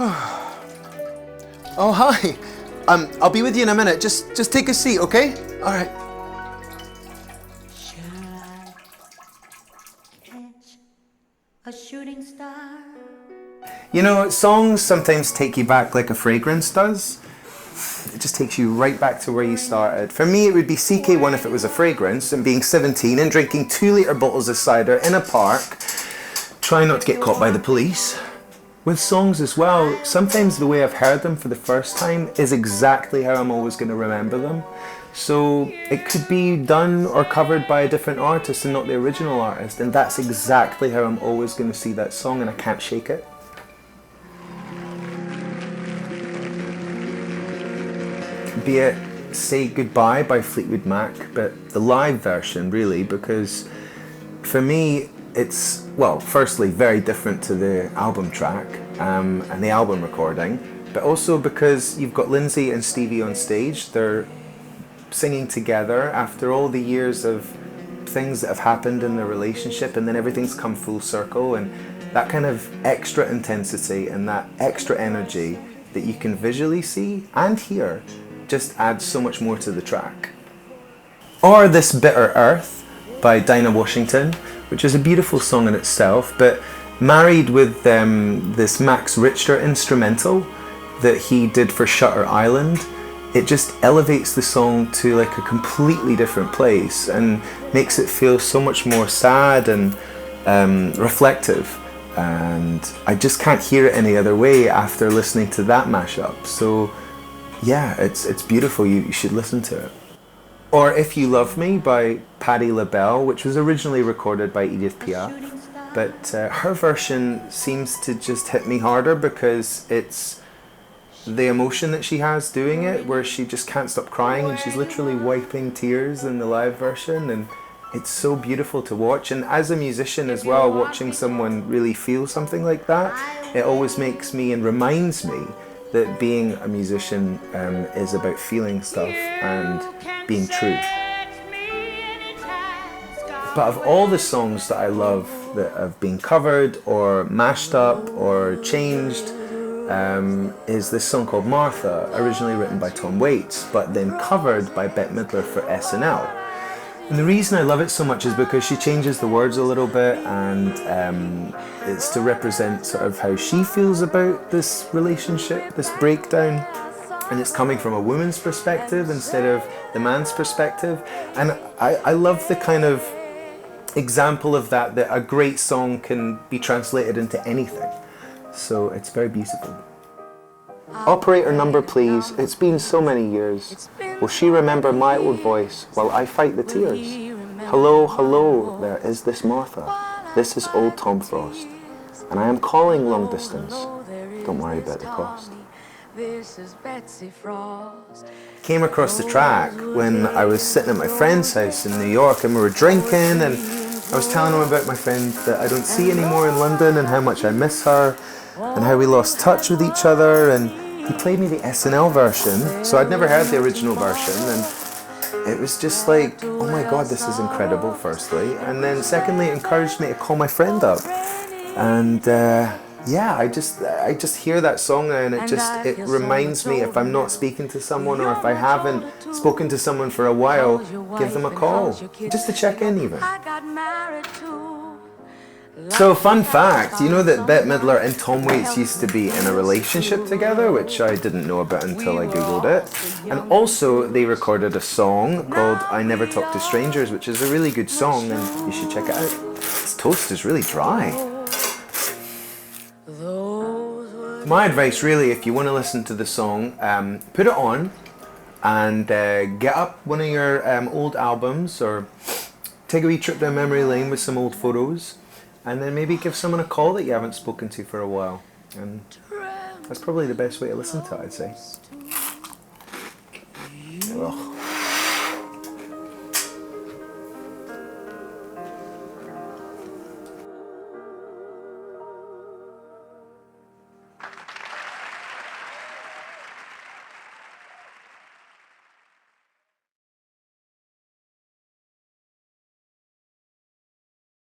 Oh, hi. I'll be with you in a minute. Just take a seat, okay? All right. A shooting star. You know, songs sometimes take you back like a fragrance does. It just takes you right back to where you started. For me, it would be CK1 if it was a fragrance, and being 17 and drinking 2-litre bottles of cider in a park, trying not to get caught by the police. With songs as well, sometimes the way I've heard them for the first time is exactly how I'm always going to remember them. So it could be done or covered by a different artist and not the original artist, and that's exactly how I'm always going to see that song, and I can't shake it. Be it Say Goodbye by Fleetwood Mac, but the live version really, because for me it's, well, firstly very different to the album track and the album recording, but also because you've got Lindsay and Stevie on stage. They're singing together after all the years of things that have happened in the relationship, and then everything's come full circle, and that kind of extra intensity and that extra energy that you can visually see and hear just adds so much more to the track. Or This Bitter Earth by Dinah Washington, which is a beautiful song in itself, but married with this Max Richter instrumental that he did for Shutter Island, it just elevates the song to like a completely different place and makes it feel so much more sad and reflective. And I just can't hear it any other way after listening to that mashup. So yeah, it's beautiful. You should listen to it. Or If You Love Me by Patti LaBelle, which was originally recorded by Edith Piaf, but her version seems to just hit me harder because it's the emotion that she has doing it, where she just can't stop crying and she's literally wiping tears in the live version, and it's so beautiful to watch. And as a musician as well, watching someone really feel something like that, it always makes me and reminds me that being a musician is about feeling stuff and being true. But of all the songs that I love that have been covered or mashed up or changed, is this song called Martha, originally written by Tom Waits, but then covered by Bette Midler for SNL. And the reason I love it so much is because she changes the words a little bit, and it's to represent sort of how she feels about this relationship, this breakdown, and it's coming from a woman's perspective instead of the man's perspective. And I love the kind of example of that a great song can be translated into anything. So it's very beautiful. Operator number please, it's been so many years. Will she remember my old voice while I fight the tears? Hello, hello, there is this Martha. This is old Tom Frost. And I am calling long distance. Don't worry about the cost. Came across the track when I was sitting at my friend's house in New York, and we were drinking, and I was telling him about my friend that I don't see anymore in London and how much I miss her and how we lost touch with each other, and he played me the SNL version, so I'd never heard the original version, and it was just like, oh my god, this is incredible, firstly, and then secondly it encouraged me to call my friend up, and yeah, I just hear that song now, and it reminds me, if I'm not speaking to someone or if I haven't spoken to someone for a while, give them a call, just to check in even. So fun fact, you know that Bette Midler and Tom Waits used to be in a relationship together, which I didn't know about until I googled it. And also they recorded a song called I Never Talk to Strangers, which is a really good song, and you should check it out. This toast is really dry. My advice really, if you want to listen to the song, put it on and get up one of your old albums, or take a wee trip down memory lane with some old photos, and then maybe give someone a call that you haven't spoken to for a while. And that's probably the best way to listen to it, I'd say.